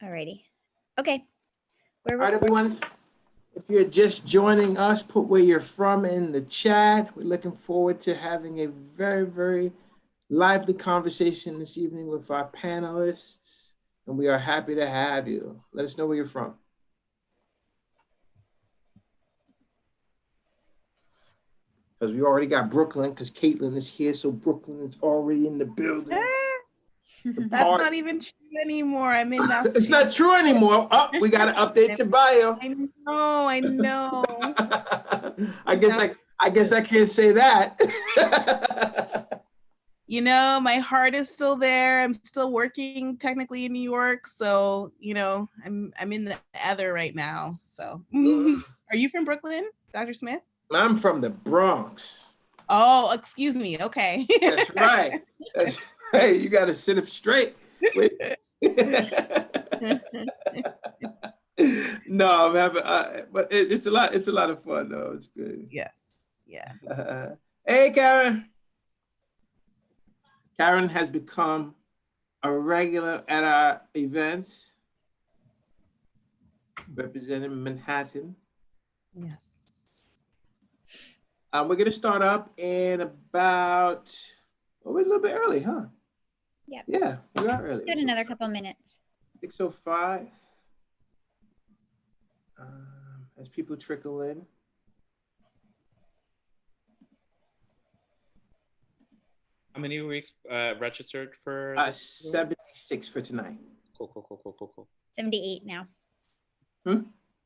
Alrighty. Okay. All right, everyone. If you're just joining us, put where you're from in the chat. We're looking forward to having a very, very lively conversation this evening with our panelists, and we are happy to have you. Let us know where you're from. Because we already got Brooklyn, because Kaitlyn is here, so Brooklyn is already in the building. That's not even true anymore. I'm in Massachusetts. It's not true anymore. Oh, we got to update your bio. I know. I guess I can't say that. You know, my heart is still there. I'm still working technically in New York, so you know, I'm in the ether right now. So, are you from Brooklyn, Dr. Smith? I'm from the Bronx. Oh, excuse me. Okay. That's right. That's right. You got to sit up straight. No, I'm having, but it's a lot. It's a lot of fun, though. It's good. Yes. Yeah. Hey, Karen. Karen has become a regular at our events, representing Manhattan. Yes. We're going to start up in about, we're a little bit early, huh? Yep. Yeah, we are early. Got another couple minutes. 6:05. As people trickle in. How many weeks registered for? 76 for tonight. Cool. 78 now.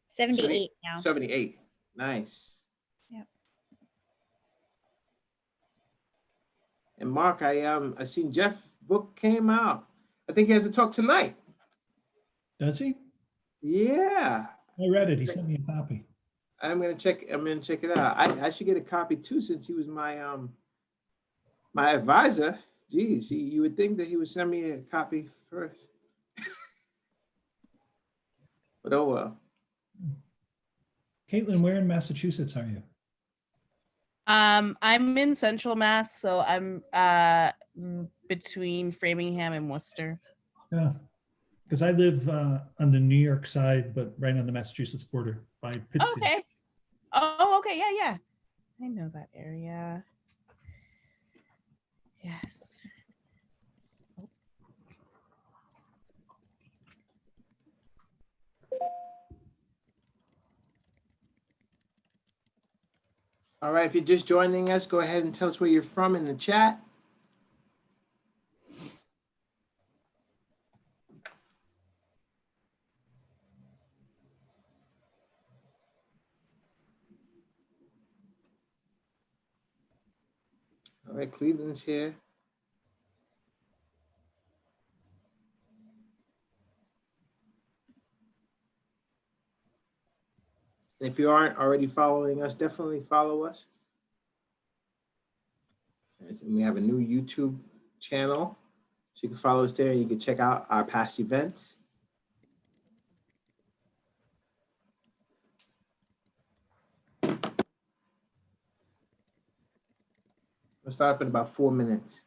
78 now. 78. Nice. Yep. And Mark, I seen Jeff's book came out. I think he has a talk tonight. Does he? Yeah. I read it. He sent me a copy. I'm gonna check it out. I should get a copy too, since he was my my advisor. Geez, you would think that he would send me a copy first. But oh well. Kaitlyn, where in Massachusetts are you? I'm in Central Mass, so I'm between Framingham and Worcester. Yeah, because I live on the New York side, but right on the Massachusetts border by Pittsfield. Okay. Oh, okay. Yeah. I know that area. Yes. All right, if you're just joining us, go ahead and tell us where you're from in the chat. All right, Cleveland's here. And if you aren't already following us, definitely follow us. And we have a new YouTube channel, so you can follow us there and you can check out our past events. We'll start up in about 4 minutes.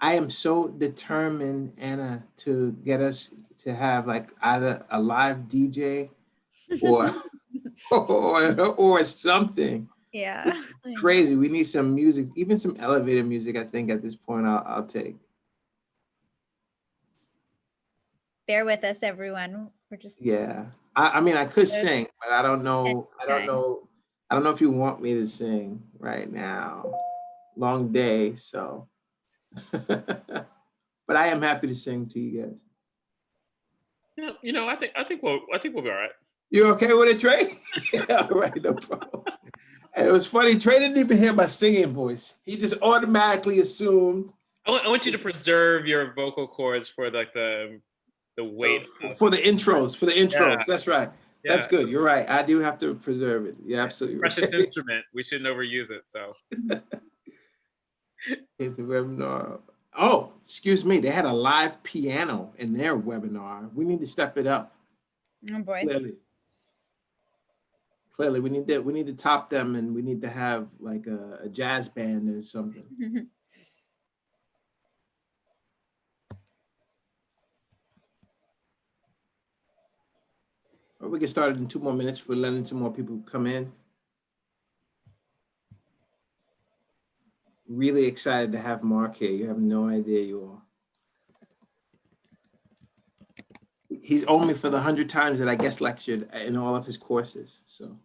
I am so determined, Anna, to get us to have like either a live DJ or or something. Yeah. It's crazy. We need some music, even some elevator music. I think at this point I'll take. Bear with us, everyone. We're just I mean I could sing, but I don't know if you want me to sing right now. Long day, so. But I am happy to sing to you guys. Yeah, you know, I think we'll be all right. You okay with it, Trey? All right, no problem. It was funny. Trey didn't even hear my singing voice. He just automatically assumed. I want you to preserve your vocal cords for like the weight for the intros. For the intros, that's right. Yeah. That's good. You're right. I do have to preserve it. Yeah, absolutely. Precious right. instrument. We shouldn't overuse it. So. The webinar. Oh, excuse me. They had a live piano in their webinar. We need to step it up. Oh boy. Clearly, we need to top them, and we need to have like a jazz band or something. Or we get started in 2 more minutes. We're letting some more people come in. Really excited to have Mark here. You have no idea, you all. He's only for the 100 times that I guest lectured in all of his courses, so.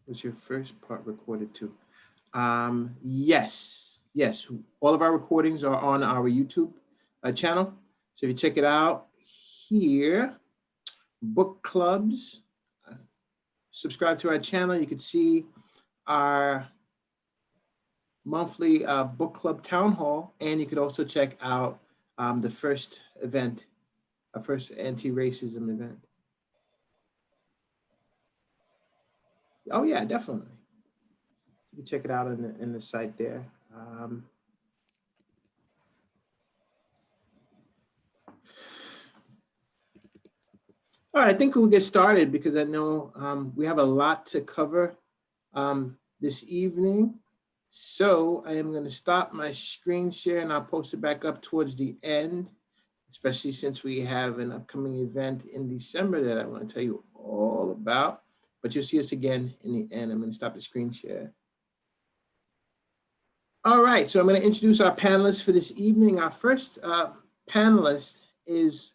Was your first part recorded too? Yes. All of our recordings are on our YouTube channel. So if you check it out here, Book Clubs, subscribe to our channel. You can see our monthly book club town hall, and you could also check out the first event, our first anti-racism event. Oh yeah, definitely. You can check it out in the site there. All right, I think we'll get started because I know we have a lot to cover this evening. So I am going to stop my screen share and I'll post it back up towards the end, especially since we have an upcoming event in December that I want to tell you all about. But you'll see us again in the end. I'm going to stop the screen share. All right, so I'm going to introduce our panelists for this evening. Our first panelist is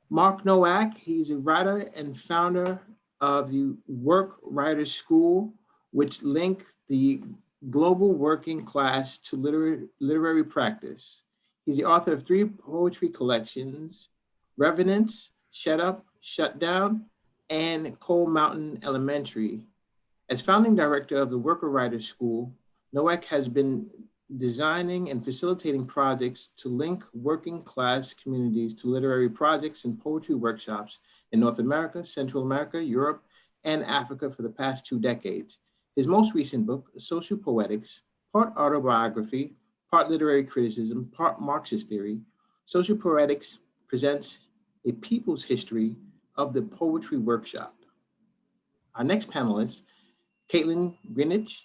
Mark Nowak. He's a writer and founder of the Work Writers School, which link the global working class to literary practice. He's the author of 3 poetry collections, Revenants, Shut Up, Shut Down, and Coal Mountain Elementary. As founding director of the Worker Writers School, Nowak has been designing and facilitating projects to link working class communities to literary projects and poetry workshops in North America, Central America, Europe, and Africa for the past 2 decades. His most recent book, Social Poetics, part autobiography, part literary criticism, part Marxist theory, Social Poetics presents a people's history of the poetry workshop. Our next panelist, Kaitlyn Greenidge.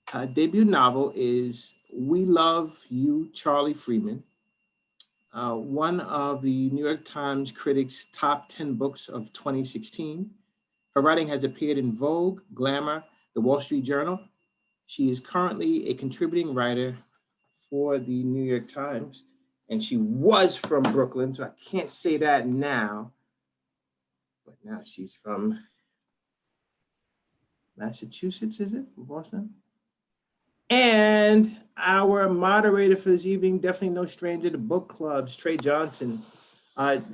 Her debut novel is We Love You, Charlie Freeman, one of the New York Times critics' top 10 books of 2016. Her writing has appeared in Vogue, Glamour, The Wall Street Journal. She is currently a contributing writer for the New York Times, and she was from Brooklyn, so I can't say that now, but now she's from Massachusetts, is it? Boston? And our moderator for this evening, definitely no stranger to book clubs, Tre Johnson.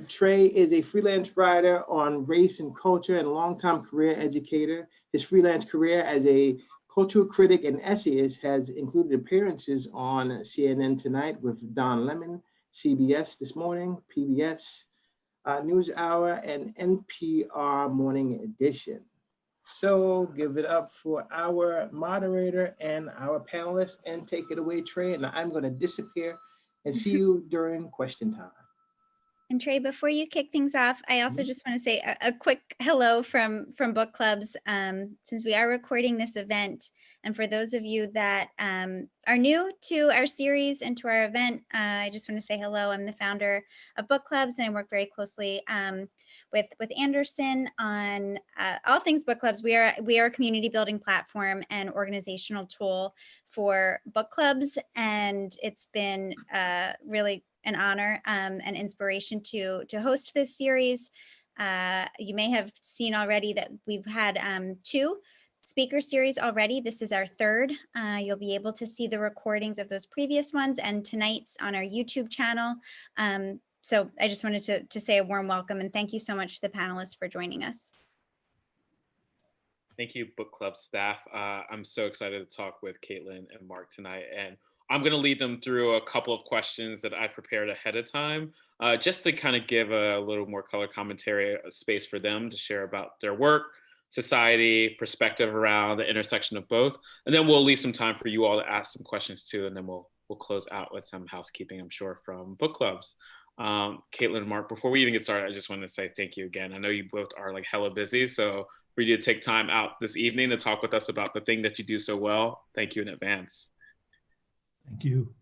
Tre is a freelance writer on race and culture and a longtime career educator. His freelance career as a cultural critic and essayist has included appearances on CNN Tonight with Don Lemon, CBS This Morning, PBS NewsHour, and NPR Morning Edition. So give it up for our moderator and our panelists, and take it away, Tre. And I'm going to disappear and see you during question time. And Tre, before you kick things off, I also just want to say a quick hello from Book Clubs, since we are recording this event. And for those of you that are new to our series and to our event, I just want to say hello. I'm the founder of Book Clubs, and I work very closely with Anderson on all things Book Clubs. We are a community building platform and organizational tool for book clubs, and it's been really an honor and inspiration to host this series. You may have seen already that we've had 2 speaker series already. This is our 3rd. You'll be able to see the recordings of those previous ones and tonight's on our YouTube channel. So I just wanted to say a warm welcome and thank you so much to the panelists for joining us. Thank you, Book Club staff. I'm so excited to talk with Kaitlyn and Mark tonight, and I'm going to lead them through a couple of questions that I prepared ahead of time, just to kind of give a little more color commentary, a space for them to share about their work, society, perspective around the intersection of both. And then we'll leave some time for you all to ask some questions too, and then we'll close out with some housekeeping, I'm sure, from Book Clubs. Kaitlyn and Mark, before we even get started, I just wanted to say thank you again. I know you both are like hella busy, so for you to take time out this evening to talk with us about the thing that you do so well, thank you in advance. Thank you.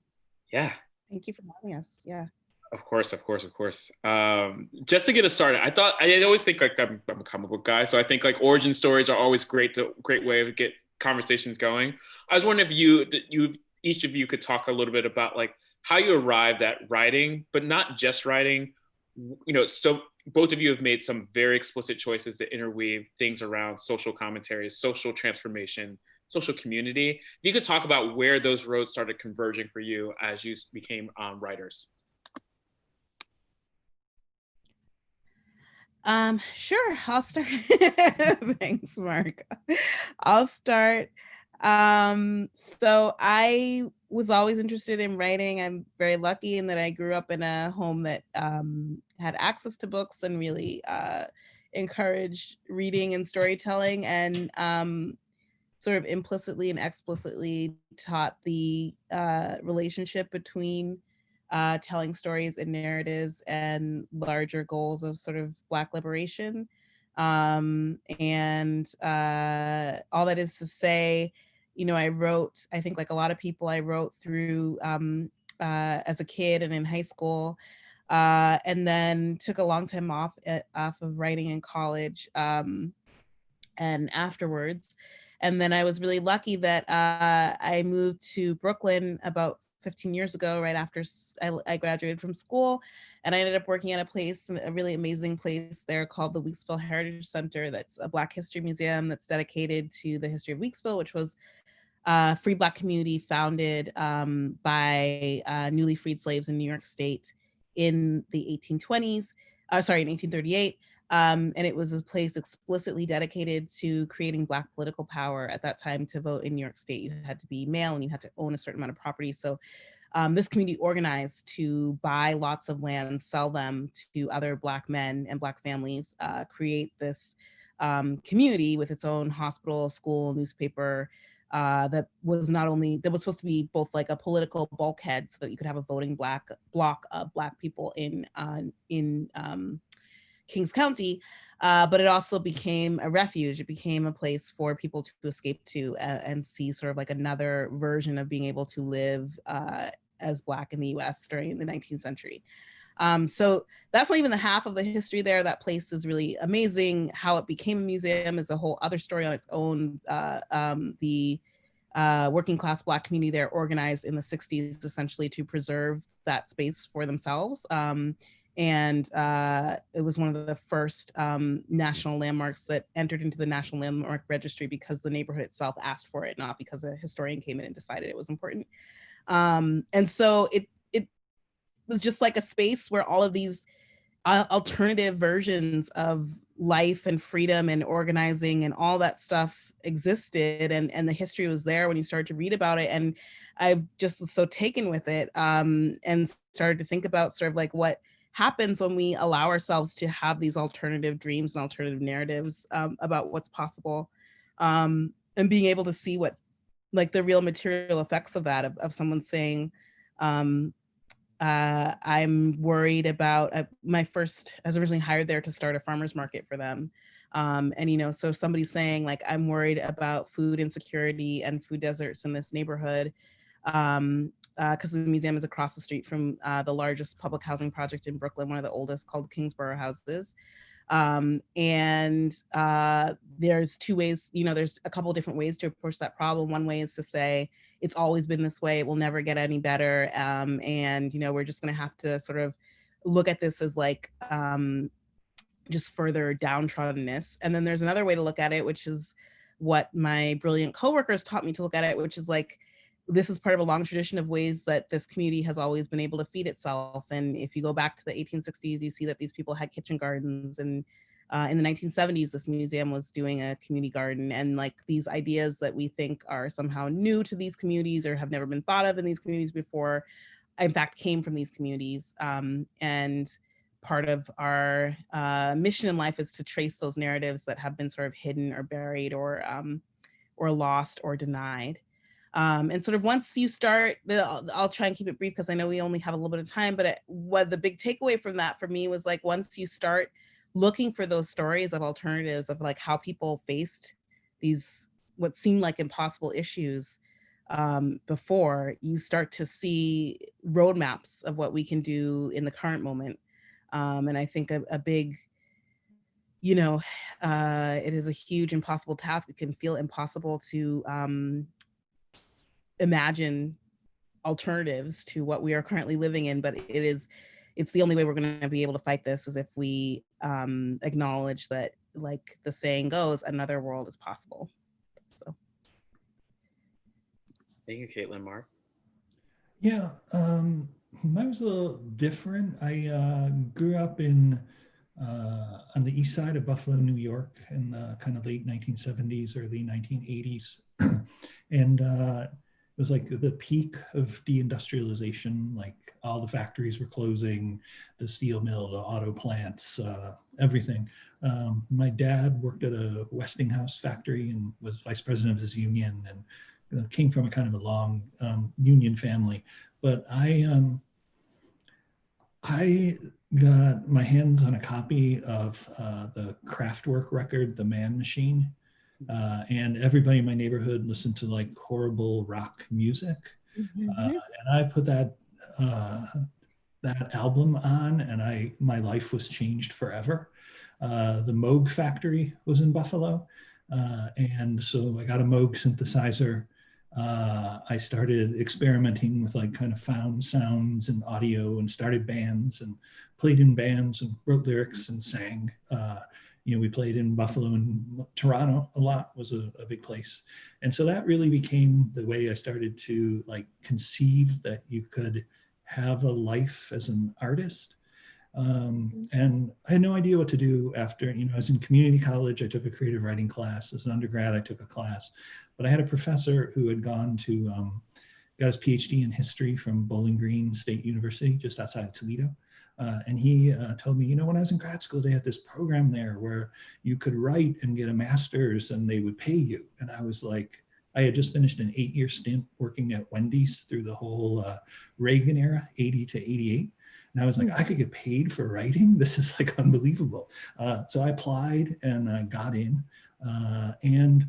Yeah. Thank you for having us. Yeah. Of course. Just to get us started, I always think like I'm a comic book guy, so I think like origin stories are always great way to get conversations going. I was wondering if each of you could talk a little bit about like how you arrived at writing, but not just writing. So both of you have made some very explicit choices to interweave things around social commentary, social transformation, social community. If you could talk about where those roads started converging for you as you became writers. Sure, I'll start. Thanks, Mark. I'll start. So I was always interested in writing. I'm very lucky in that I grew up in a home that had access to books and really encouraged reading and storytelling, and sort of implicitly and explicitly taught the relationship between telling stories and narratives and larger goals of sort of Black liberation. And all that is to say, I wrote, I think like a lot of people, I wrote through as a kid and in high school, and then took a long time off of writing in college and afterwards. And then I was really lucky that I moved to Brooklyn about 15 years ago, right after I graduated from school. And I ended up working at a really amazing place there called the Weeksville Heritage Center. That's a Black history museum that's dedicated to the history of Weeksville, which was a free Black community founded by newly freed slaves in New York State in the 1820s, in 1838. And it was a place explicitly dedicated to creating Black political power. At that time, to vote in New York State, you had to be male and you had to own a certain amount of property. So this community organized to buy lots of land, sell them to other Black men and Black families, create this community with its own hospital, school, newspaper, that was supposed to be both like a political bulkhead so that you could have a voting block of Black people in Kings County, but it also became a refuge. It became a place for people to escape to and see sort of like another version of being able to live as Black in the US during the 19th century. So that's not even the half of the history there. That place is really amazing. How it became a museum is a whole other story on its own. The working class Black community there organized in the 60s essentially to preserve that space for themselves. And it was one of the first national landmarks that entered into the National Landmark Registry because the neighborhood itself asked for it, not because a historian came in and decided it was important. And so it was just like a space where all of these alternative versions of life and freedom and organizing and all that stuff existed, and the history was there when you started to read about it. And I just was so taken with it, and started to think about sort of like what happens when we allow ourselves to have these alternative dreams and alternative narratives about what's possible, and being able to see what like the real material effects of that, of someone saying, I'm worried about I was originally hired there to start a farmer's market for them. And, so somebody's saying like, I'm worried about food insecurity and food deserts in this neighborhood, because the museum is across the street from the largest public housing project in Brooklyn, one of the oldest, called Kingsborough Houses. There's two ways, there's a couple of different ways to approach that problem. One way is to say, it's always been this way, it will never get any better. And we're just gonna have to sort of look at this as like just further downtroddenness. And then there's another way to look at it, which is what my brilliant coworkers taught me to look at it, which is like, this is part of a long tradition of ways that this community has always been able to feed itself. And if you go back to the 1860s, you see that these people had kitchen gardens. And in the 1970s, this museum was doing a community garden. And like these ideas that we think are somehow new to these communities or have never been thought of in these communities before, in fact, came from these communities. And part of our mission in life is to trace those narratives that have been sort of hidden or buried or lost or denied. And sort of once you start, I'll try and keep it brief because I know we only have a little bit of time, but what the big takeaway from that for me was like, once you start looking for those stories of alternatives of like how people faced these, what seemed like impossible issues before, you start to see roadmaps of what we can do in the current moment. And I think a big, you know, it is a huge impossible task. It can feel impossible to imagine alternatives to what we are currently living in, but it's the only way we're going to be able to fight this is if we acknowledge that, like the saying goes, another world is possible. So thank you, Kaitlyn. Mark? Yeah, mine was a little different. I grew up on the east side of Buffalo, New York in the kind of late 1970s, early 1980s. And it was like the peak of deindustrialization, like all the factories were closing, the steel mill, the auto plants, everything. My dad worked at a Westinghouse factory and was vice president of his union, and came from a kind of a long union family. But I got my hands on a copy of the Kraftwerk record, The Man Machine. And everybody in my neighborhood listened to like horrible rock music. And I put that album on, and my life was changed forever. The Moog factory was in Buffalo. And so I got a Moog synthesizer. I started experimenting with like kind of found sounds and audio, and started bands and played in bands and wrote lyrics and sang. We played in Buffalo and Toronto a lot, was a big place. And so that really became the way I started to like conceive that you could have a life as an artist. And I had no idea what to do after, I was in community college. I took a creative writing class. As an undergrad, I took a class, but I had a professor who had gone to, got his PhD in history from Bowling Green State University, just outside of Toledo. And he told me, when I was in grad school, they had this program there where you could write and get a master's and they would pay you. And I was like, I had just finished an 8-year stint working at Wendy's through the whole Reagan era, 80 to 88. And I was like, I could get paid for writing? This is like unbelievable. So I applied and I got in. And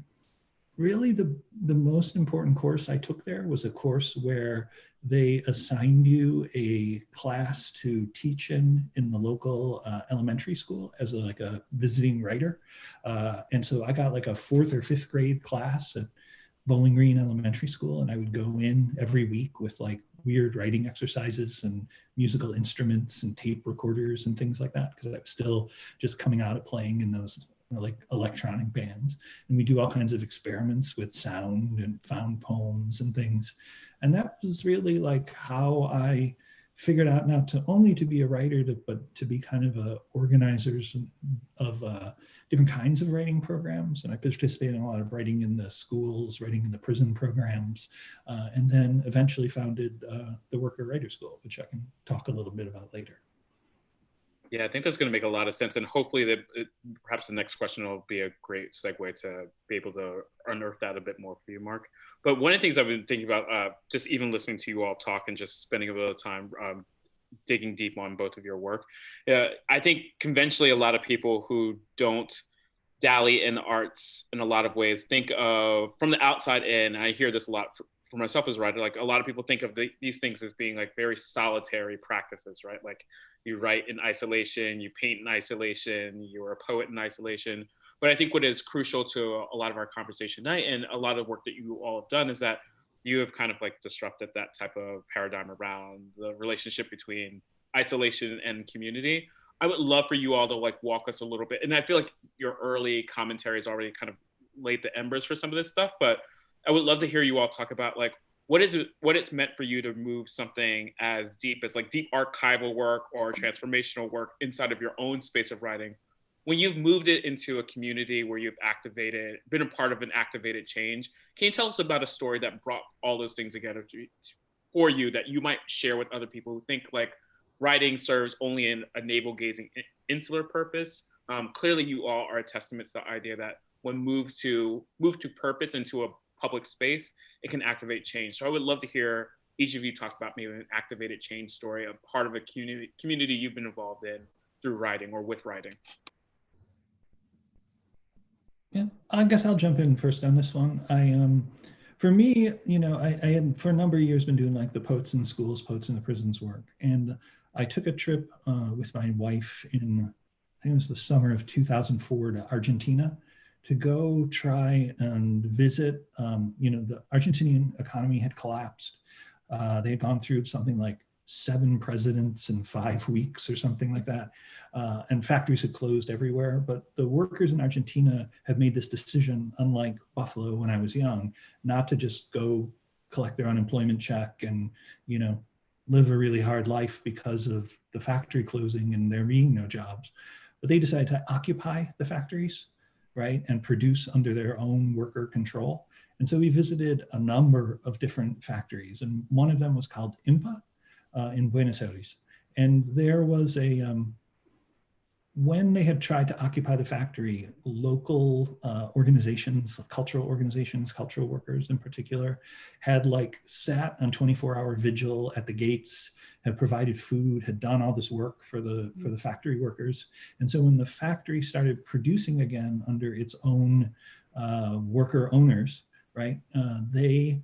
really the most important course I took there was a course where they assigned you a class to teach in the local elementary school as like a visiting writer. And so I got like a 4th or 5th grade class at Bowling Green Elementary School, and I would go in every week with like weird writing exercises and musical instruments and tape recorders and things like that, because I was still just coming out of playing in those like electronic bands. And we do all kinds of experiments with sound and found poems and things. And that was really like how I figured out not to only to be a writer, but to be kind of a organizers of different kinds of writing programs. And I participated in a lot of writing in the schools, writing in the prison programs, and then eventually founded the Worker Writer School, which I can talk a little bit about later. Yeah, I think that's going to make a lot of sense. And hopefully perhaps the next question will be a great segue to be able to unearth that a bit more for you, Mark. But one of the things I've been thinking about, just even listening to you all talk and just spending a bit of time digging deep on both of your work, I think conventionally a lot of people who don't dally in arts in a lot of ways think of, from the outside in, I hear this a lot for myself as a writer, like a lot of people think of these things as being like very solitary practices, right? Like you write in isolation, you paint in isolation, you're a poet in isolation. But I think what is crucial to a lot of our conversation tonight and a lot of work that you all have done is that you have kind of like disrupted that type of paradigm around the relationship between isolation and community. I would love for you all to like walk us a little bit. And I feel like your early commentary has already kind of laid the embers for some of this stuff, but I would love to hear you all talk about like, what it's meant for you to move something as deep as like deep archival work or transformational work inside of your own space of writing. When you've moved it into a community where you've been a part of an activated change, can you tell us about a story that brought all those things together for you that you might share with other people who think like writing serves only a navel-gazing insular purpose? Clearly you all are a testament to the idea that when moved to purpose and to a public space, it can activate change. So I would love to hear each of you talk about maybe an activated change story, a part of a community you've been involved in through writing or with writing. Yeah, I guess I'll jump in first on this one. For me, I had for a number of years been doing like the Poets in Schools, Poets in the Prisons work. And I took a trip with my wife in, I think it was the summer of 2004 to Argentina to go try and visit, the Argentinian economy had collapsed. They had gone through something like 7 presidents in 5 weeks or something like that. And factories had closed everywhere, but the workers in Argentina have made this decision, unlike Buffalo when I was young, not to just go collect their unemployment check and, live a really hard life because of the factory closing and there being no jobs. But they decided to occupy the factories, right, and produce under their own worker control. And so we visited a number of different factories, and one of them was called IMPA in Buenos Aires. And there was when they had tried to occupy the factory, local organizations, cultural organizations, cultural workers in particular, had sat on 24-hour vigil at the gates, had provided food, had done all this work for the factory workers. And so when the factory started producing again under its own worker owners, right, they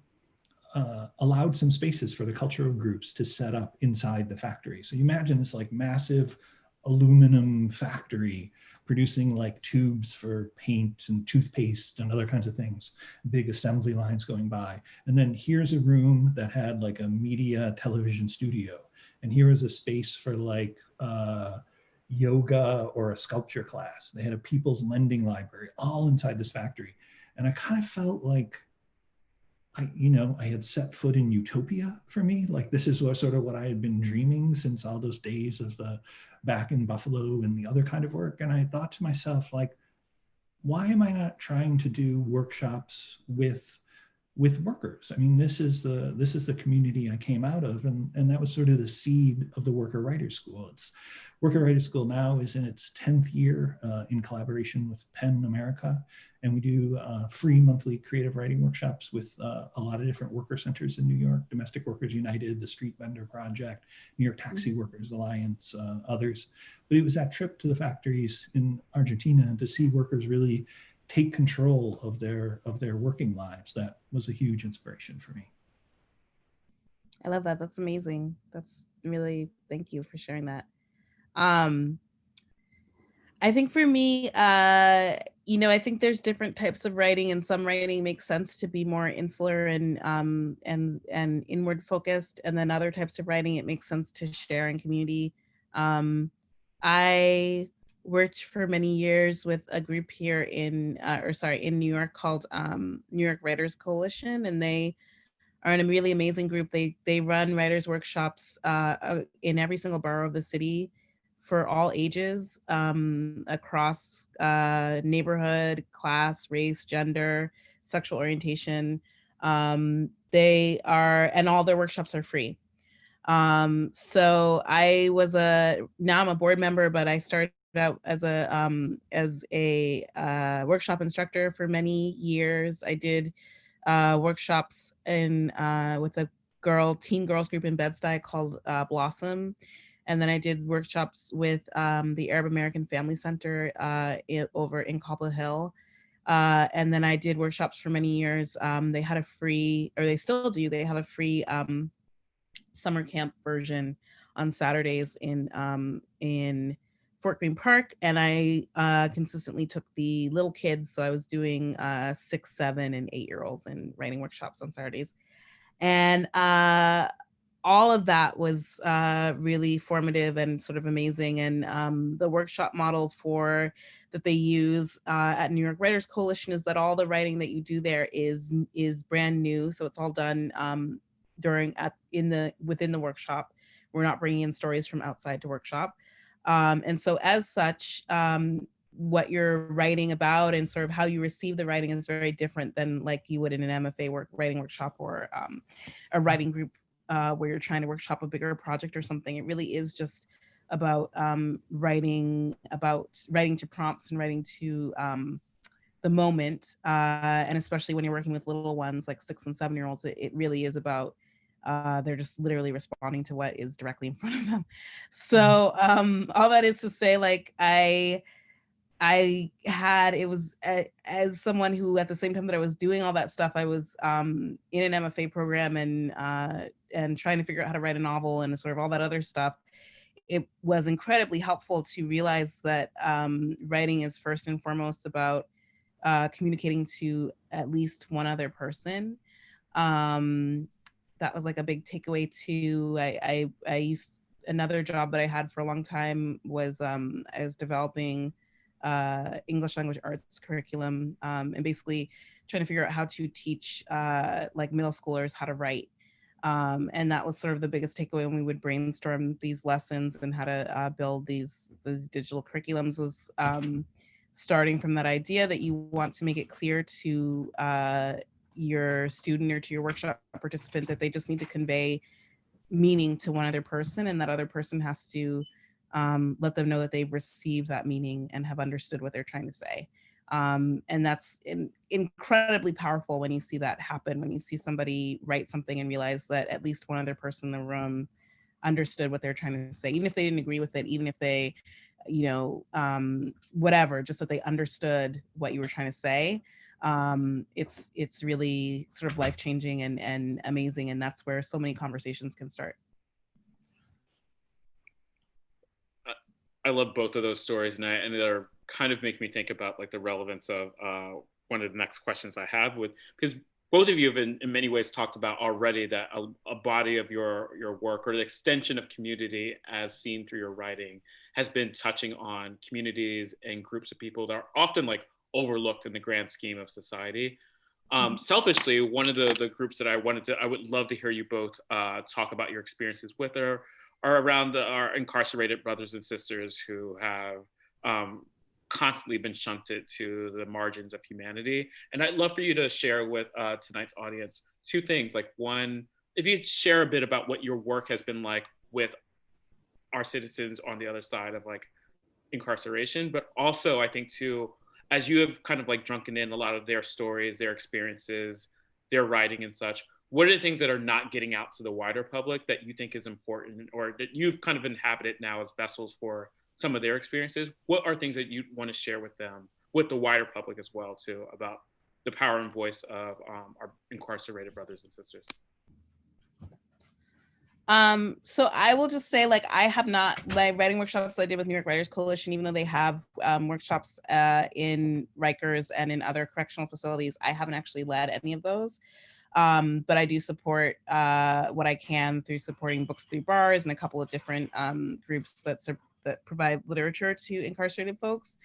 allowed some spaces for the cultural groups to set up inside the factory. So you imagine this massive aluminum factory producing tubes for paint and toothpaste and other kinds of things, big assembly lines going by. And then here's a room that had a media television studio. And here is a space for yoga or a sculpture class. They had a people's lending library all inside this factory. And I kind of felt like I had set foot in utopia for me. This is sort of what I had been dreaming since all those days of back in Buffalo and the other kind of work. And I thought to myself, why am I not trying to do workshops with workers? I mean, this is the community I came out of, and that was sort of the seed of the Worker Writer School. Worker Writer School now is in its 10th year in collaboration with PEN America, and we do free monthly creative writing workshops with a lot of different worker centers in New York, Domestic Workers United, the Street Vendor Project, New York Taxi Workers Alliance, others. But it was that trip to the factories in Argentina to see workers really take control of their working lives. That was a huge inspiration for me. I love that. That's amazing. That's really, thank you for sharing that. I think for me, I think there's different types of writing, and some writing makes sense to be more insular and inward focused, and then other types of writing it makes sense to share in community. I worked for many years with a group here in New York called New York Writers Coalition, and they are a really amazing group. They run writers workshops in every single borough of the city for all ages, across neighborhood, class, race, gender, sexual orientation. And all their workshops are free. So now I'm a board member, but I started out as a workshop instructor for many years. I did workshops with a teen girls group in Bed-Stuy called Blossom. And then I did workshops with the Arab American Family Center over in Cobble Hill. And then I did workshops for many years. They had a free, or they still do, they have a free summer camp version on Saturdays in Fort Greene Park. And I consistently took the little kids. So I was doing 6, 7, and 8-year-olds and writing workshops on Saturdays. And all of that was really formative and sort of amazing. And the workshop model that they use at New York Writers Coalition is that all the writing that you do there is brand new. So it's all done within the workshop. We're not bringing in stories from outside to workshop. And so as such, what you're writing about and sort of how you receive the writing is very different than like you would in an MFA writing workshop or a writing group where you're trying to workshop a bigger project or something. It really is just about writing to prompts and writing to the moment, and especially when you're working with little ones like 6 and 7-year-olds, it really is about they're just literally responding to what is directly in front of them. So all that is to say, like I had, it was as someone who at the same time that I was doing all that stuff, I was in an MFA program and trying to figure out how to write a novel and sort of all that other stuff. It was incredibly helpful to realize that writing is first and foremost about communicating to at least one other person. That was like a big takeaway too. I used, another job that I had for a long time was I was developing English language arts curriculum, and basically trying to figure out how to teach like middle schoolers how to write. And that was sort of the biggest takeaway when we would brainstorm these lessons and how to build these digital curriculums, was starting from that idea that you want to make it clear to your student or to your workshop participant that they just need to convey meaning to one other person, and that other person has to let them know that they've received that meaning and have understood what they're trying to say. And that's incredibly powerful when you see that happen, when you see somebody write something and realize that at least one other person in the room understood what they're trying to say, even if they didn't agree with it, even if they, you know, whatever, just that they understood what you were trying to say. It's really sort of life-changing and amazing, and that's where so many conversations can start. I love both of those stories, and they're kind of make me think about like the relevance of one of the next questions I have, with, because both of you have in many ways talked about already that a body of your work, or the extension of community as seen through your writing, has been touching on communities and groups of people that are often like overlooked in the grand scheme of society. Selfishly, one of the groups that I would love to hear you both talk about your experiences with are around our incarcerated brothers and sisters who have constantly been shunted to the margins of humanity. And I'd love for you to share with tonight's audience two things. Like, one, if you'd share a bit about what your work has been like with our citizens on the other side of like incarceration, but also I think too, as you have kind of like drunken in a lot of their stories, their experiences, their writing and such, what are the things that are not getting out to the wider public that you think is important, or that you've kind of inhabited now as vessels for some of their experiences? What are things that you want to share with them, with the wider public as well too, about the power and voice of our incarcerated brothers and sisters? So I will just say, like, I have not, my writing workshops that I did with New York Writers Coalition, even though they have workshops in Rikers and in other correctional facilities, I haven't actually led any of those. But I do support what I can through supporting Books Through Bars and a couple of different groups that provide literature to incarcerated folks.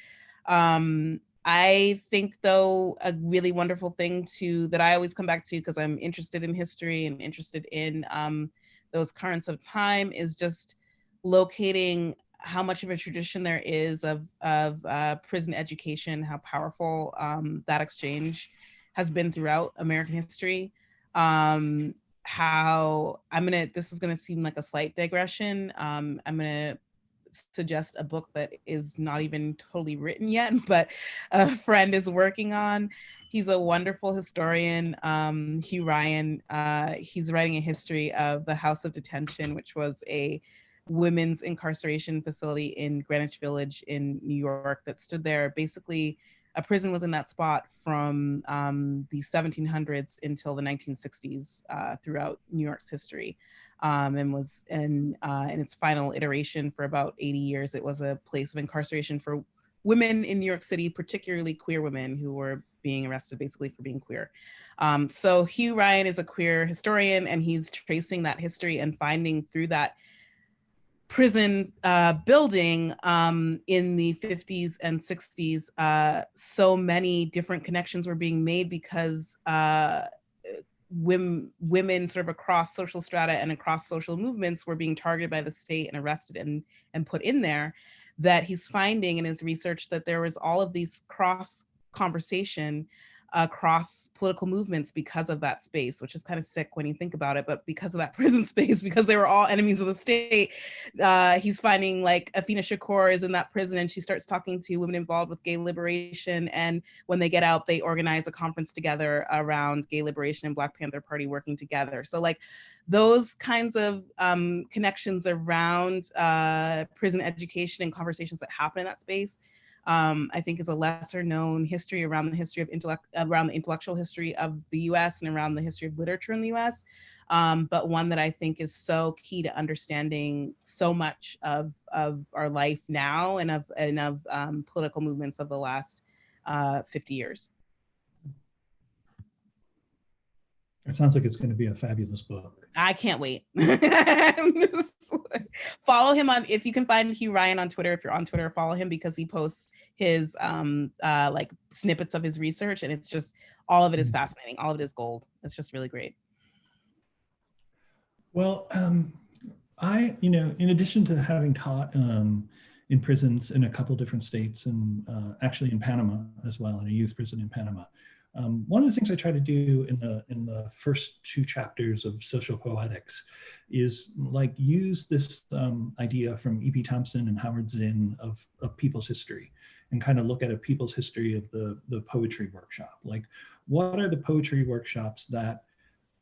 I think, though, a really wonderful thing that I always come back to, because I'm interested in history and interested in those currents of time, is just locating how much of a tradition there is of prison education, how powerful that exchange has been throughout American history. How this is gonna seem like a slight digression. I'm gonna suggest a book that is not even totally written yet, but a friend is working on. He's a wonderful historian, Hugh Ryan. He's writing a history of the House of Detention, which was a women's incarceration facility in Greenwich Village in New York that stood there. Basically, a prison was in that spot from the 1700s until the 1960s throughout New York's history. And was in its final iteration for about 80 years. It was a place of incarceration for women in New York City, particularly queer women who were being arrested basically for being queer. So Hugh Ryan is a queer historian, and he's tracing that history and finding through that prison building in the 50s and 60s, so many different connections were being made because women sort of across social strata and across social movements were being targeted by the state and arrested and put in there, that he's finding in his research that there was all of these cross conversation across political movements because of that space, which is kind of sick when you think about it, but because of that prison space, because they were all enemies of the state, he's finding like Afina Shakur is in that prison and she starts talking to women involved with gay liberation. And when they get out, they organize a conference together around gay liberation and Black Panther Party working together. So like those kinds of connections around prison education and conversations that happen in that space, I think is a lesser known history around the history of around the intellectual history of the US and around the history of literature in the US, but one that I think is so key to understanding so much of our life now and of political movements of the last 50 years. It sounds like it's going to be a fabulous book. I can't wait. Follow him on, if you can find Hugh Ryan on Twitter, if you're on Twitter, follow him because he posts his like snippets of his research, and it's just, all of it is fascinating. All of it is gold. It's just really great. Well, I, in addition to having taught in prisons in a couple different states and actually in Panama as well, in a youth prison in Panama, one of the things I try to do in the first 2 chapters of Social Poetics is like use this idea from E.P. Thompson and Howard Zinn of people's history, and kind of look at a people's history of the poetry workshop. Like, what are the poetry workshops that,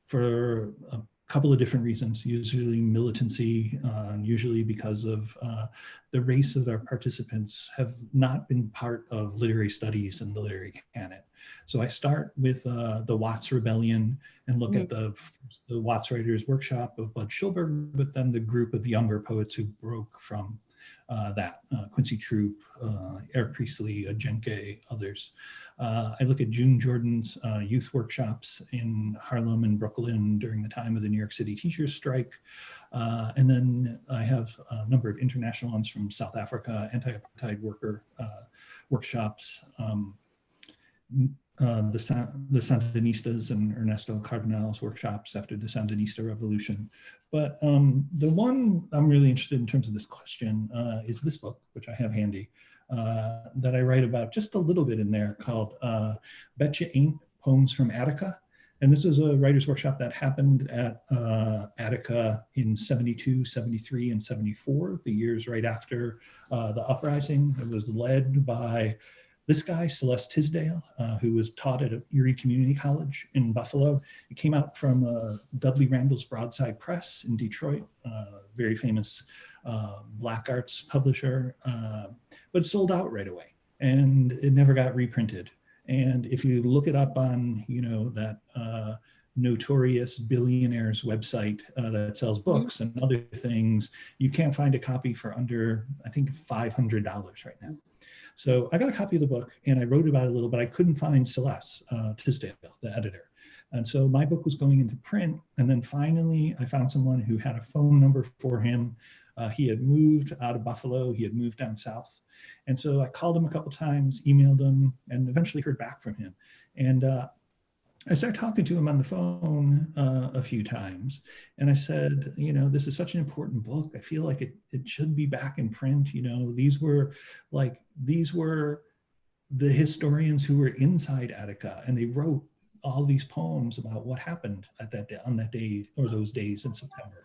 for a couple of different reasons, usually militancy, usually because of the race of their participants, have not been part of literary studies and the literary canon. So I start with the Watts Rebellion and look at the Watts Writers Workshop of Bud Schulberg, but then the group of younger poets who broke from that, Quincy Troop, Eric Priestley, Ajenke, others. I look at June Jordan's youth workshops in Harlem and Brooklyn during the time of the New York City teachers strike. And then I have a number of international ones from South Africa, anti-apartheid worker workshops, the Sandinistas and Ernesto Cardenal's workshops after the Sandinista revolution. But the one I'm really interested in terms of this question is this book, which I have handy, that I write about just a little bit in there, called Betcha Ain't, Poems from Attica. And this is a writer's workshop that happened at Attica in 72, 73, and 74, the years right after the uprising. It was led by this guy, Celeste Tisdale, who was taught at Erie Community College in Buffalo. It came out from Dudley Randall's Broadside Press in Detroit, very famous Black arts publisher, but sold out right away, and it never got reprinted. And if you look it up on, that notorious billionaire's website that sells books and other things, you can't find a copy for under, I think, $500 right now. So I got a copy of the book and I wrote about it a little, but I couldn't find Celeste Tisdale, the editor. And so my book was going into print. And then finally, I found someone who had a phone number for him. He had moved out of Buffalo. He had moved down south. And so I called him a couple times, emailed him, and eventually heard back from him. And I started talking to him on the phone a few times. And I said, this is such an important book. I feel like it should be back in print. These were the historians who were inside Attica, and they wrote all these poems about what happened on that day or those days in September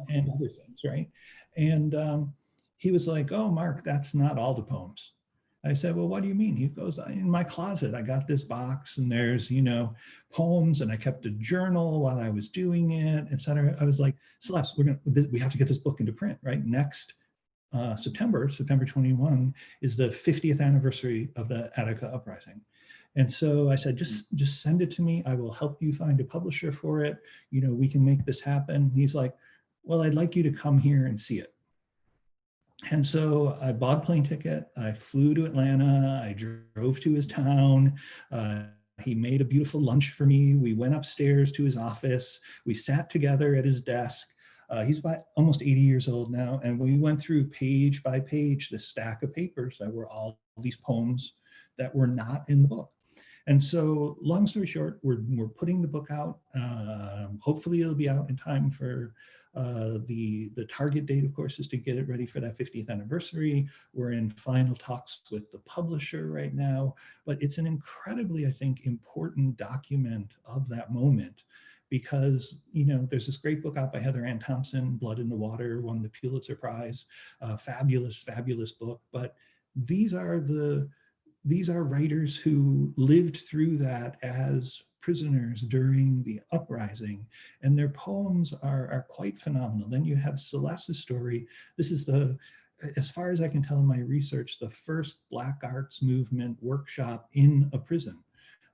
and other things, right? And he was like, oh, Mark, that's not all the poems. I said, well, what do you mean? He goes, in my closet, I got this box and there's, poems, and I kept a journal while I was doing it, et cetera. I was like, Celeste, we have to get this book into print, right? Next September 21, is the 50th anniversary of the Attica uprising. And so I said, just send it to me. I will help you find a publisher for it. We can make this happen. He's like, well, I'd like you to come here and see it. And so I bought a plane ticket. I flew to Atlanta. I drove to his town. He made a beautiful lunch for me. We went upstairs to his office. We sat together at his desk. He's about almost 80 years old now. And we went through page by page, the stack of papers that were all these poems that were not in the book. And so long story short, we're putting the book out. Hopefully it'll be out in time for The target date, of course, is to get it ready for that 50th anniversary. We're in final talks with the publisher right now, but it's an incredibly, I think, important document of that moment, because, you know, there's this great book out by Heather Ann Thompson, Blood in the Water, won the Pulitzer Prize, fabulous, fabulous book. But these are writers who lived through that as prisoners during the uprising, and their poems are quite phenomenal. Then you have Celeste's story. This is as far as I can tell in my research, the first Black Arts Movement workshop in a prison.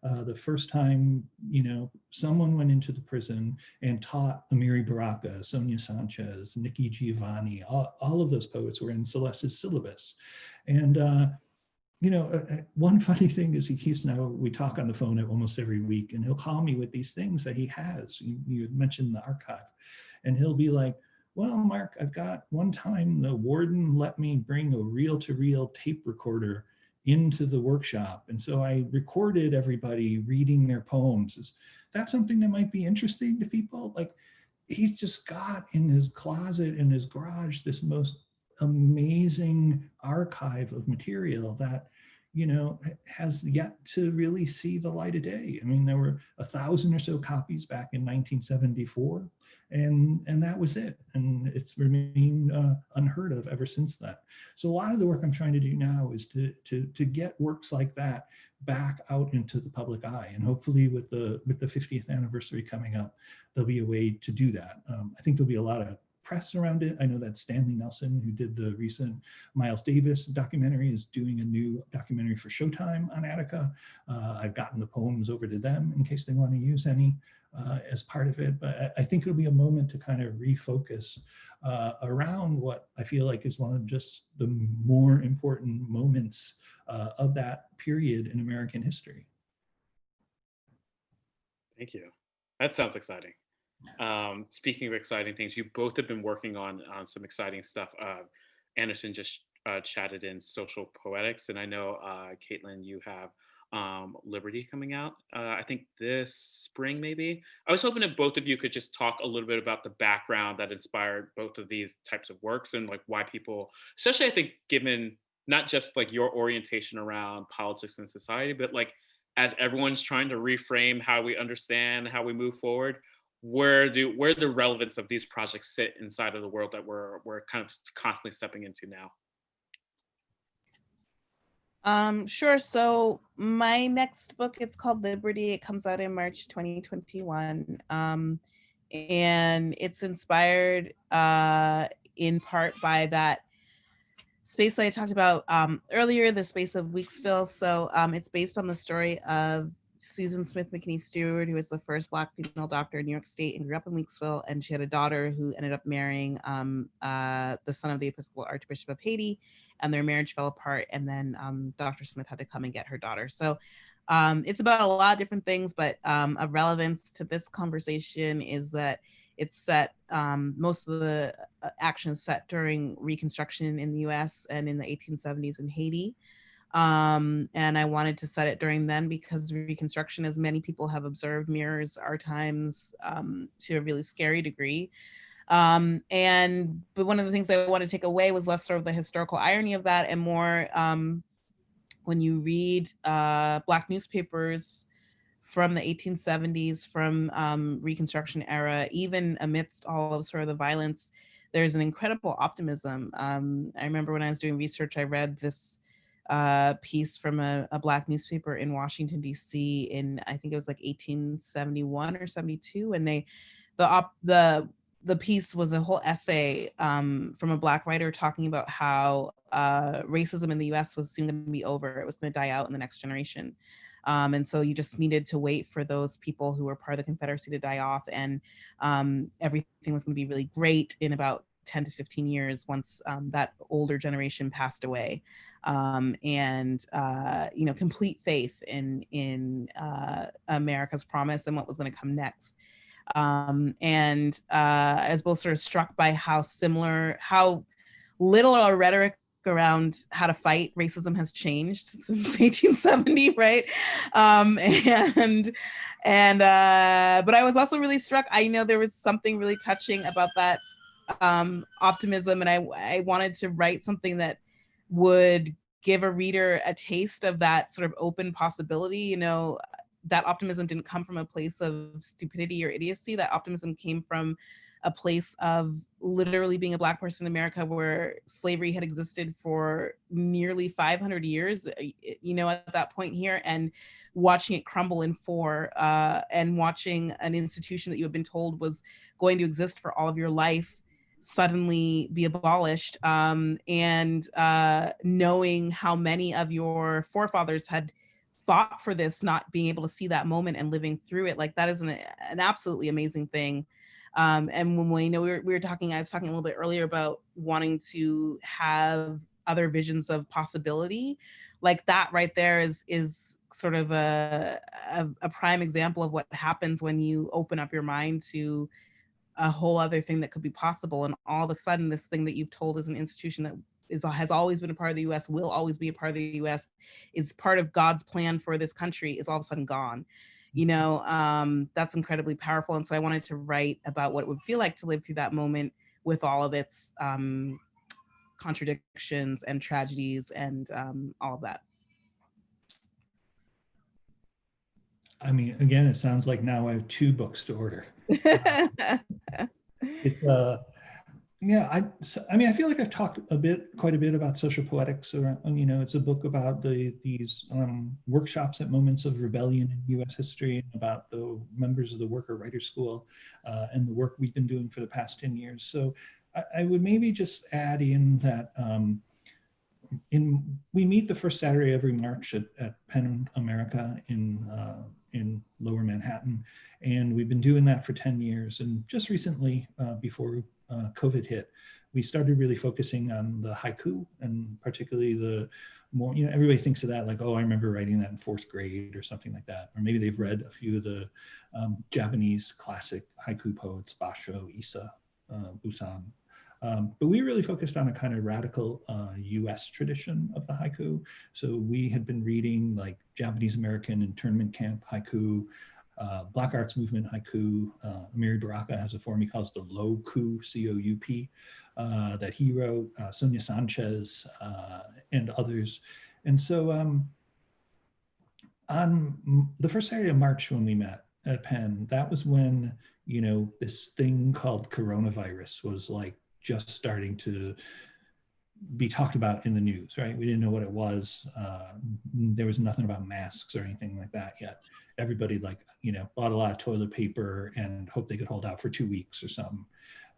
The first time, you know, someone went into the prison and taught Amiri Baraka, Sonia Sanchez, Nikki Giovanni, all of those poets were in Celeste's syllabus. And you know, one funny thing is we talk on the phone almost every week, and he'll call me with these things that he has. You had mentioned the archive, and he'll be like, well, Mark, I've got one time the warden let me bring a reel-to-reel tape recorder into the workshop. And so I recorded everybody reading their poems. Is that something that might be interesting to people? Like, he's just got in his closet, in his garage, this most amazing archive of material that, you know, has yet to really see the light of day. I mean, there were 1,000 or so copies back in 1974, and that was it. And it's remained unheard of ever since that. So a lot of the work I'm trying to do now is to get works like that back out into the public eye. And hopefully with the 50th anniversary coming up, there'll be a way to do that. I think there'll be a lot of press around it. I know that Stanley Nelson, who did the recent Miles Davis documentary, is doing a new documentary for Showtime on Attica. I've gotten the poems over to them in case they want to use any as part of it. But I think it'll be a moment to kind of refocus around what I feel like is one of just the more important moments of that period in American history. Thank you. That sounds exciting. Speaking of exciting things, you both have been working on some exciting stuff. Anderson just chatted in social poetics, and I know, Kaitlyn, you have Liberty coming out, I think this spring, maybe. I was hoping that both of you could just talk a little bit about the background that inspired both of these types of works, and like why people, especially I think given not just like your orientation around politics and society, but like as everyone's trying to reframe how we understand, how we move forward, where the relevance of these projects sit inside of the world that we're kind of constantly stepping into now? Sure. So my next book, it's called Liberty. It comes out in March 2021. And it's inspired in part by that space that I talked about earlier, the space of Weeksville. So it's based on the story of Susan Smith McKinney Stewart, who was the first Black female doctor in New York State and grew up in Weeksville. And she had a daughter who ended up marrying the son of the Episcopal Archbishop of Haiti, and their marriage fell apart. And then Dr. Smith had to come and get her daughter. So it's about a lot of different things, but of relevance to this conversation is that it's set, most of the actions set during Reconstruction in the US and in the 1870s in Haiti. And I wanted to set it during then because Reconstruction, as many people have observed, mirrors our times to a really scary degree. But one of the things I want to take away was less sort of the historical irony of that and more when you read Black newspapers from the 1870s, from Reconstruction era, even amidst all of sort of the violence, there's an incredible optimism. I remember when I was doing research, I read this piece from a Black newspaper in Washington, D.C. in, I think it was like 1871 or 72. And the piece was a whole essay from a Black writer talking about how racism in the US was soon going to be over. It was going to die out in the next generation. And so you just needed to wait for those people who were part of the Confederacy to die off, and everything was going to be really great in about 10 to 15 years once that older generation passed away. Complete faith in America's promise and what was going to come next. I was both sort of struck by how little our rhetoric around how to fight racism has changed since 1870, right? But I was also really struck. I know there was something really touching about that optimism, and I wanted to write something that would give a reader a taste of that sort of open possibility. You know, that optimism didn't come from a place of stupidity or idiocy. That optimism came from a place of literally being a Black person in America where slavery had existed for nearly 500 years, you know, at that point here, and watching it crumble in four, and watching an institution that you have been told was going to exist for all of your life suddenly be abolished, and knowing how many of your forefathers had fought for this, not being able to see that moment and living through it, like that is an absolutely amazing thing. And when we know we were talking, I was talking a little bit earlier about wanting to have other visions of possibility, like that right there is sort of a prime example of what happens when you open up your mind to a whole other thing that could be possible. And all of a sudden, this thing that you've told is an institution that has always been a part of the US, will always be a part of the US, is part of God's plan for this country, is all of a sudden gone. You know, that's incredibly powerful. And so I wanted to write about what it would feel like to live through that moment with all of its contradictions and tragedies and all of that. I mean, again, it sounds like now I have 2 books to order. It's yeah, I mean, I feel like I've talked quite a bit about social poetics around, you know, it's a book about these workshops at moments of rebellion in US history, and about the members of the Worker Writer School and the work we've been doing for the past 10 years. So I would maybe just add in that we meet the first Saturday every March at Penn America in Lower Manhattan. And we've been doing that for 10 years. And just recently, before COVID hit, we started really focusing on the haiku, and particularly the more, you know, everybody thinks of that like, oh, I remember writing that in 4th grade or something like that. Or maybe they've read a few of the Japanese classic haiku poets, Basho, Issa, Busan. But we really focused on a kind of radical US tradition of the haiku. So we had been reading like Japanese American internment camp haiku, Black Arts Movement haiku. Amiri Baraka has a form he calls the Low-Coup, C-O-U-P, that he wrote, Sonia Sanchez, and others. And so on the first Saturday of March when we met at Penn, that was when, you know, this thing called coronavirus was like just starting to be talked about in the news, right? We didn't know what it was. There was nothing about masks or anything like that yet. Everybody, like, you know, bought a lot of toilet paper and hoped they could hold out for 2 weeks or something.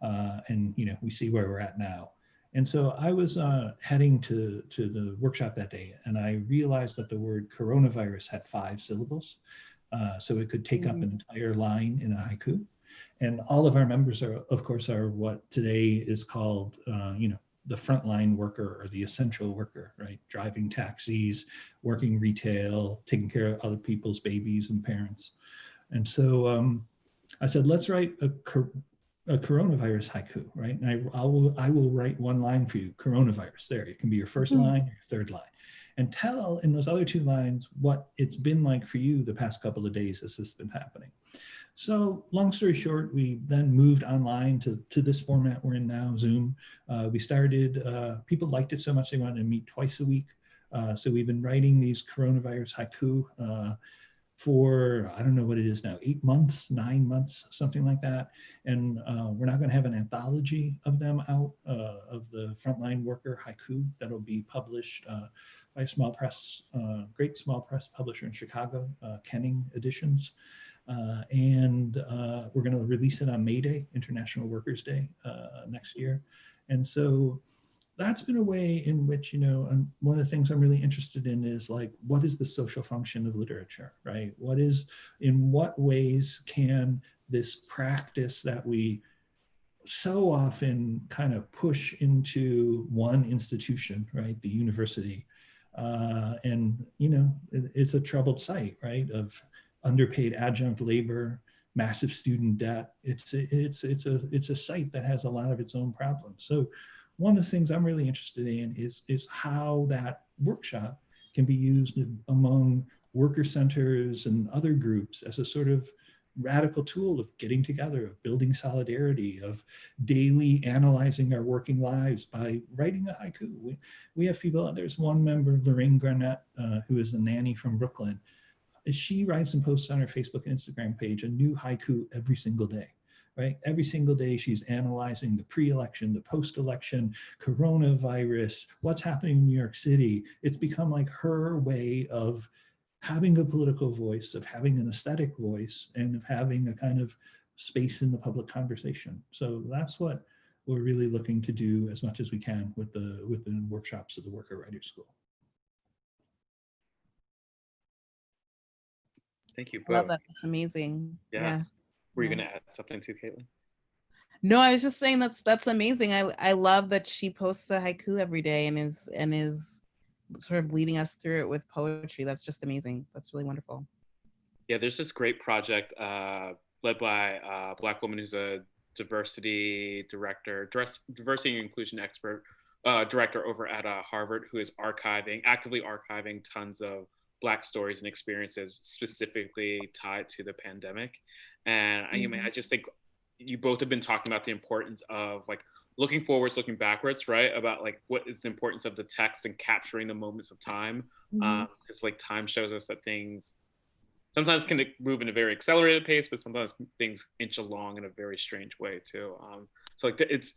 And, you know, we see where we're at now. And so I was heading to the workshop that day, and I realized that the word coronavirus had 5 syllables. So it could take up an entire line in a haiku. And all of our members are, of course, are what today is called, you know, the frontline worker or the essential worker, right? Driving taxis, working retail, taking care of other people's babies and parents. And so I said, let's write a coronavirus haiku, right? And I will write 1 line for you, coronavirus. There, it can be your first line or your 3rd line. And tell in those other 2 lines what it's been like for you the past couple of days as this has been happening. So long story short, we then moved online to this format we're in now, Zoom. We started, people liked it so much they wanted to meet twice a week. So we've been writing these coronavirus haiku for, I don't know what it is now, 8 months, 9 months, something like that. And we're now going to have an anthology of them out, of the frontline worker haiku that'll be published by a small press, great small press publisher in Chicago, Kenning Editions. And we're going to release it on May Day, International Workers' Day, next year. And so that's been a way in which, you know, and one of the things I'm really interested in is like, what is the social function of literature, right? In what ways can this practice that we so often kind of push into one institution, right? The university. And, you know, it's a troubled site, right? Of underpaid adjunct labor, massive student debt. It's a site that has a lot of its own problems. So one of the things I'm really interested in is how that workshop can be used among worker centers and other groups as a sort of radical tool of getting together, of building solidarity, of daily analyzing our working lives by writing a haiku. We have people, there's one member, Lorraine Garnett, who is a nanny from Brooklyn. She writes and posts on her Facebook and Instagram page a new haiku every single day, right? Every single day she's analyzing the pre-election, the post-election, coronavirus, what's happening in New York City. It's become like her way of having a political voice, of having an aesthetic voice, and of having a kind of space in the public conversation. So that's what we're really looking to do as much as we can with the workshops of the Worker Writers School. Thank you I love both. that. That's amazing. Yeah. Were you Yeah. going to add something too, Kaitlyn? No, I was just saying that's amazing. I love that she posts a haiku every day and is sort of leading us through it with poetry. That's just amazing. That's really wonderful. Yeah, there's this great project led by a Black woman who's a diversity director, diversity and inclusion expert, director over at Harvard, who is actively archiving tons of Black stories and experiences specifically tied to the pandemic. And I just think you both have been talking about the importance of like looking forwards, looking backwards, right? About like what is the importance of the text and capturing the moments of time. It's like time shows us that things sometimes can move in a very accelerated pace, but sometimes things inch along in a very strange way too. So like it's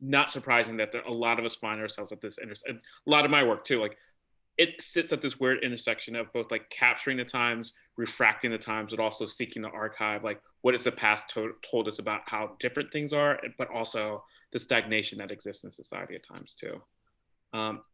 not surprising that a lot of us find ourselves at this intersection. A lot of my work too, like it sits at this weird intersection of both like capturing the times, refracting the times, but also seeking to archive like what has the past told us about how different things are, but also the stagnation that exists in society at times too.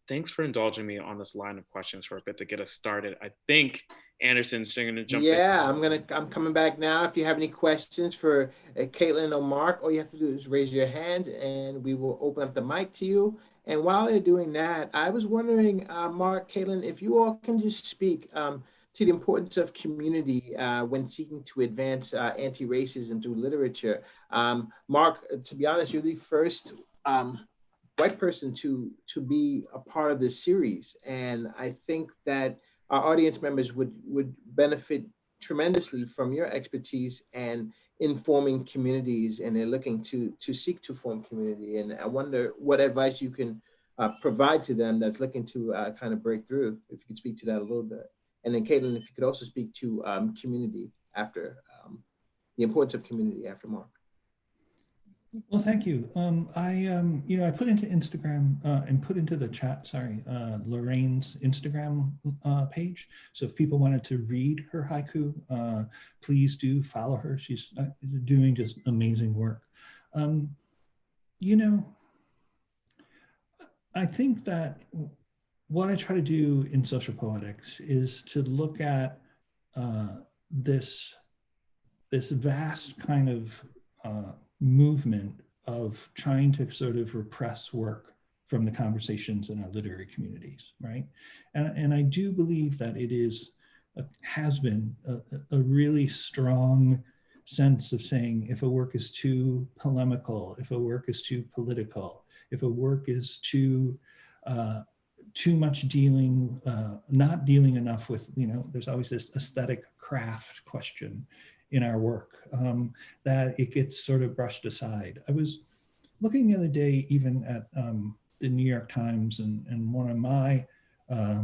Thanks for indulging me on this line of questions for a bit to get us started. I think Anderson's going to jump in. Yeah, I'm coming back now. If you have any questions for Kaitlyn or Mark, all you have to do is raise your hand and we will open up the mic to you. And while they're doing that, I was wondering, Mark, Kaitlyn, if you all can just speak to the importance of community when seeking to advance anti-racism through literature. Mark, to be honest, you're the first white person to be a part of this series. And I think that our audience members would benefit tremendously from your expertise and informing communities, and they're looking to seek to form community. And I wonder what advice you can provide to them that's looking to kind of break through, if you could speak to that a little bit. And then Kaitlyn, if you could also speak to community after, the importance of community after Mark. Well, thank you. I put into Instagram and put into the chat, Lorraine's Instagram page. So if people wanted to read her haiku, please do follow her. She's doing just amazing work. I think that what I try to do in social poetics is to look at this vast kind of movement of trying to sort of repress work from the conversations in our literary communities, right? And I do believe that it has been a really strong sense of saying, if a work is too polemical, if a work is too political, if a work is too much dealing, not dealing enough with, there's always this aesthetic craft question in our work, that it gets sort of brushed aside. I was looking the other day even at the New York Times, and one of my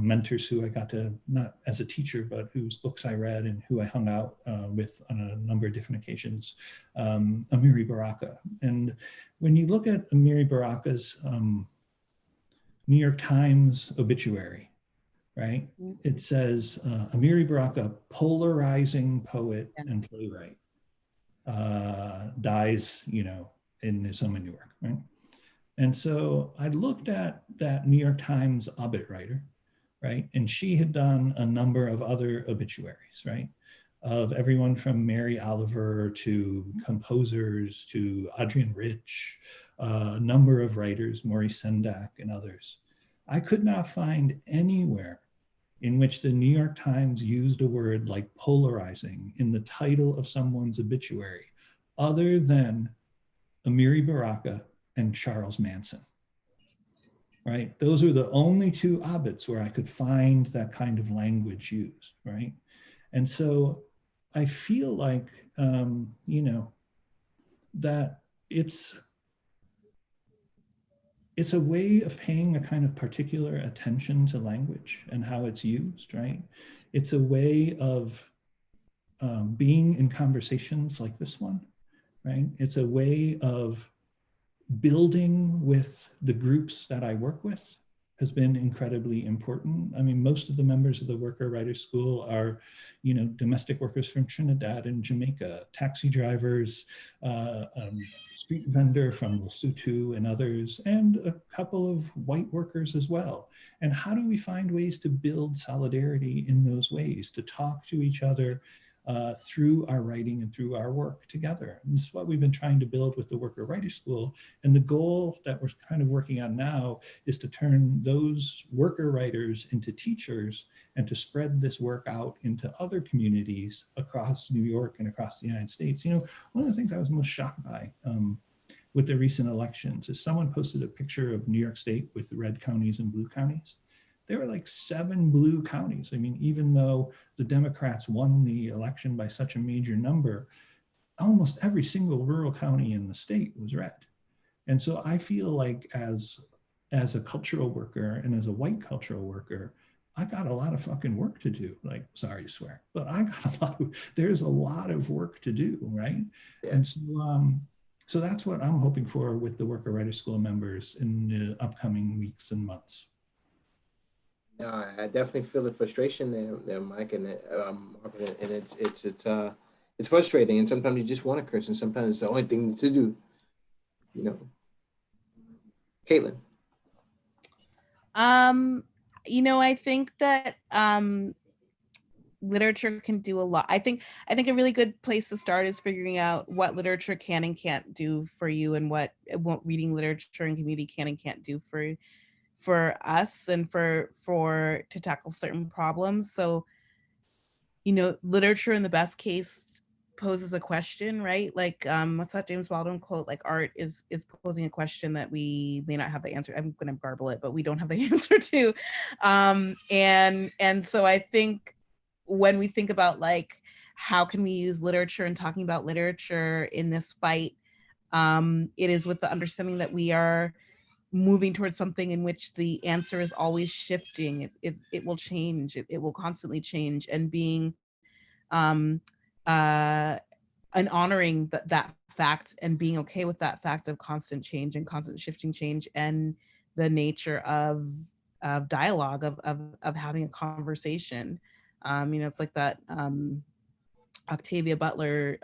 mentors who I got to, not as a teacher, but whose books I read and who I hung out with on a number of different occasions, Amiri Baraka. And when you look at Amiri Baraka's New York Times obituary, right? It says, Amiri Baraka, polarizing poet and playwright, dies, in his home in Newark, right? And so I looked at that New York Times obit writer, right? And she had done a number of other obituaries, right? Of everyone from Mary Oliver to composers to Adrienne Rich, a number of writers, Maurice Sendak and others. I could not find anywhere in which the New York Times used a word like polarizing in the title of someone's obituary, other than Amiri Baraka and Charles Manson, right? Those are the only two obits where I could find that kind of language used, right? And so I feel like, you know, that it's a way of paying a kind of particular attention to language and how it's used, right? It's a way of being in conversations like this one, right? It's a way of building with the groups that I work with has been incredibly important. I mean, most of the members of the Worker Writers School are, you know, domestic workers from Trinidad and Jamaica, taxi drivers, street vendor from Lesotho and others, and a couple of white workers as well. And how do we find ways to build solidarity in those ways, to talk to each other through our writing and through our work together? And this is what we've been trying to build with the Worker Writers School. And the goal that we're kind of working on now is to turn those worker writers into teachers and to spread this work out into other communities across New York and across the United States. You know, one of the things I was most shocked by with the recent elections is someone posted a picture of New York State with red counties and blue counties. There were like 7 blue counties. I mean, even though the Democrats won the election by such a major number, almost every single rural county in the state was red. And so I feel like as a cultural worker and as a white cultural worker, I got a lot of fucking work to do. Like, sorry to swear, but there's a lot of work to do, right? Yeah. And so that's what I'm hoping for with the Worker Writers School members in the upcoming weeks and months. No, I definitely feel the frustration there, Mike, and it's frustrating, and sometimes you just want to curse, and sometimes it's the only thing to do, you know. Kaitlyn. You know, I think that literature can do a lot. I think a really good place to start is figuring out what literature can and can't do for you, and what reading literature and community can and can't do for us and for to tackle certain problems. So, you know, literature in the best case poses a question, right? Like, what's that James Baldwin quote? Like, art is posing a question that we may not have the answer. I'm going to garble it, but we don't have the answer to. And so I think when we think about like, how can we use literature and talking about literature in this fight, it is with the understanding that we are moving towards something in which the answer is always shifting. It will change. It will constantly change, and being and honoring that fact and being okay with that fact of constant change and constant shifting change, and the nature of dialogue, of having a conversation. You know, it's like that Octavia Butler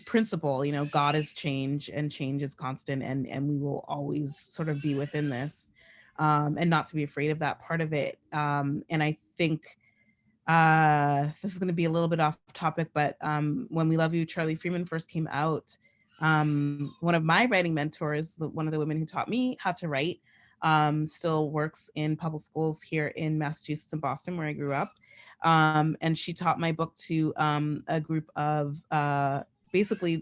principle, you know, God is change and change is constant, and we will always sort of be within this, and not to be afraid of that part of it. And I think this is going to be a little bit off topic, but when We Love You, Charlie Freeman first came out, one of my writing mentors, one of the women who taught me how to write, still works in public schools here in Massachusetts and Boston, where I grew up. And she taught my book to a group of basically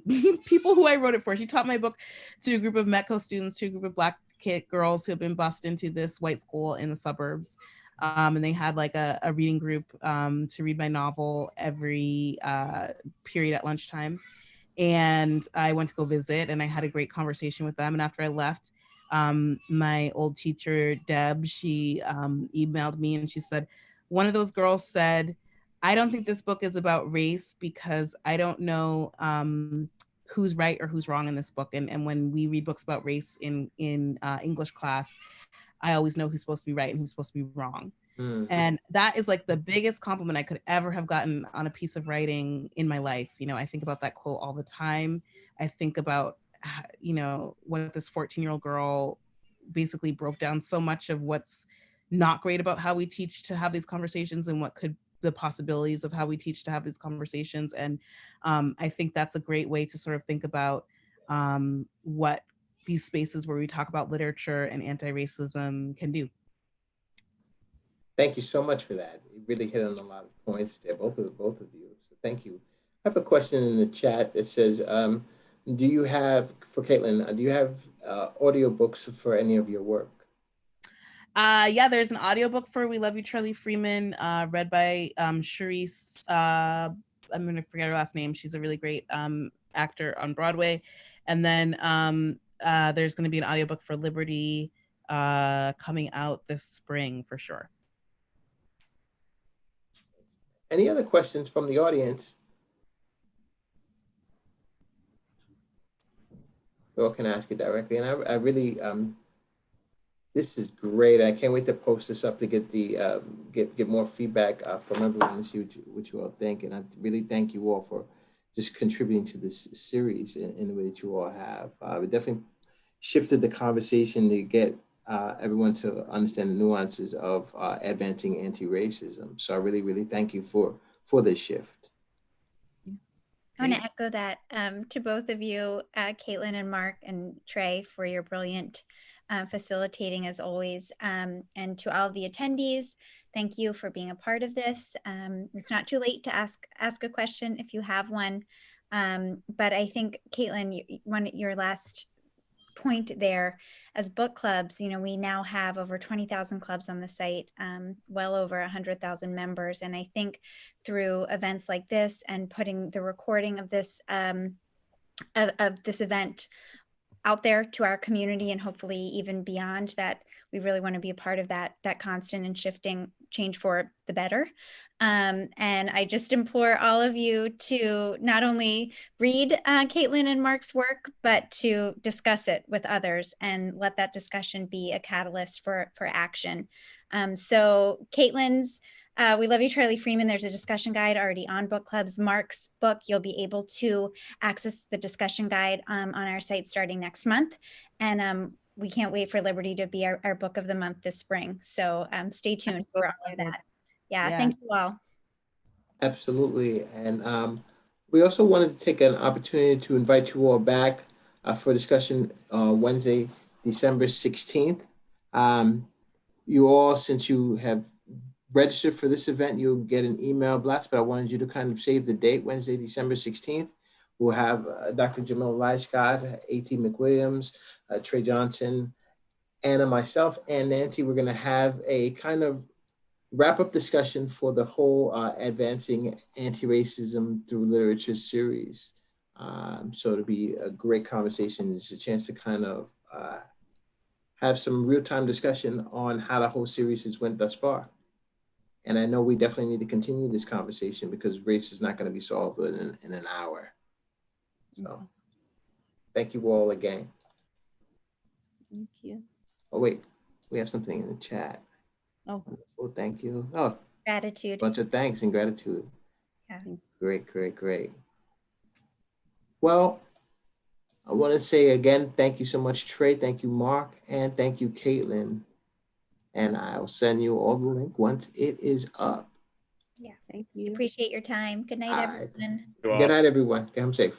people who I wrote it for. She taught my book to a group of Metco students, to a group of Black girls who have been bused into this white school in the suburbs. And they had like a reading group to read my novel every period at lunchtime. And I went to go visit, and I had a great conversation with them. And after I left, my old teacher, Deb, she emailed me and she said, one of those girls said, I don't think this book is about race because I don't know who's right or who's wrong in this book. And when we read books about race in English class, I always know who's supposed to be right and who's supposed to be wrong. And that is like the biggest compliment I could ever have gotten on a piece of writing in my life. You know, I think about that quote all the time. I think about, you know, what this 14-year-old girl basically broke down so much of what's not great about how we teach to have these conversations, and what could the possibilities of how we teach to have these conversations. And I think that's a great way to sort of think about what these spaces where we talk about literature and anti-racism can do. Thank you so much for that. You really hit on a lot of points there, both of you. So thank you. I have a question in the chat that says, do you have, for Kaitlyn, do you have audiobooks for any of your work? Yeah, there's an audiobook for We Love You, Charlie Freeman, read by Charisse, I'm gonna forget her last name. She's a really great actor on Broadway. And then there's gonna be an audiobook for Liberty coming out this spring for sure. Any other questions from the audience? Or can ask it directly. And I really, this is great. I can't wait to post this up to get the get more feedback from everyone and see what you all think. And I really thank you all for just contributing to this series in the way that you all have. We definitely shifted the conversation to get everyone to understand the nuances of advancing anti-racism. So I really, really thank you for this shift. I want to echo that to both of you, Kaitlyn and Mark and Tre, for your brilliant facilitating as always. And to all of the attendees, thank you for being a part of this. It's not too late to ask a question if you have one. But I think, Kaitlyn, your last point there, as book clubs, we now have over 20,000 clubs on the site, well over 100,000 members. And I think through events like this and putting the recording of this event out there to our community and hopefully even beyond that, we really want to be a part of that constant and shifting change for the better. And I just implore all of you to not only read Kaitlyn and Mark's work, but to discuss it with others and let that discussion be a catalyst for action. So Kaitlyn's We Love You, Charlie Freeman, there's a discussion guide already on Book Clubs. Mark's book, you'll be able to access the discussion guide on our site starting next month. And we can't wait for Liberty to be our book of the month this spring. So stay tuned for all of that. Yeah, thank you all. Absolutely. And we also wanted to take an opportunity to invite you all back for discussion Wednesday, December 16th. You all, since you have registered for this event, you'll get an email blast, but I wanted you to kind of save the date, Wednesday, December 16th. We'll have Dr. Jamil Lyscott, A.T. McWilliams, Tre Johnson, Anna, myself, and Nancy. We're going to have a kind of wrap-up discussion for the whole Advancing Anti-Racism Through Literature series. So it'll be a great conversation. It's a chance to kind of have some real-time discussion on how the whole series has went thus far. And I know we definitely need to continue this conversation because race is not going to be solved in an hour. So thank you all again. Thank you. Oh, wait, we have something in the chat. Oh, well, thank you. Oh, gratitude. Bunch of thanks and gratitude. Yeah. Great, great, great. Well, I want to say again, thank you so much, Tre. Thank you, Mark. And thank you, Kaitlyn. And I'll send you all the link once it is up. Yeah, thank you. Appreciate your time. Good night, everyone. Good night, everyone. Get home safe.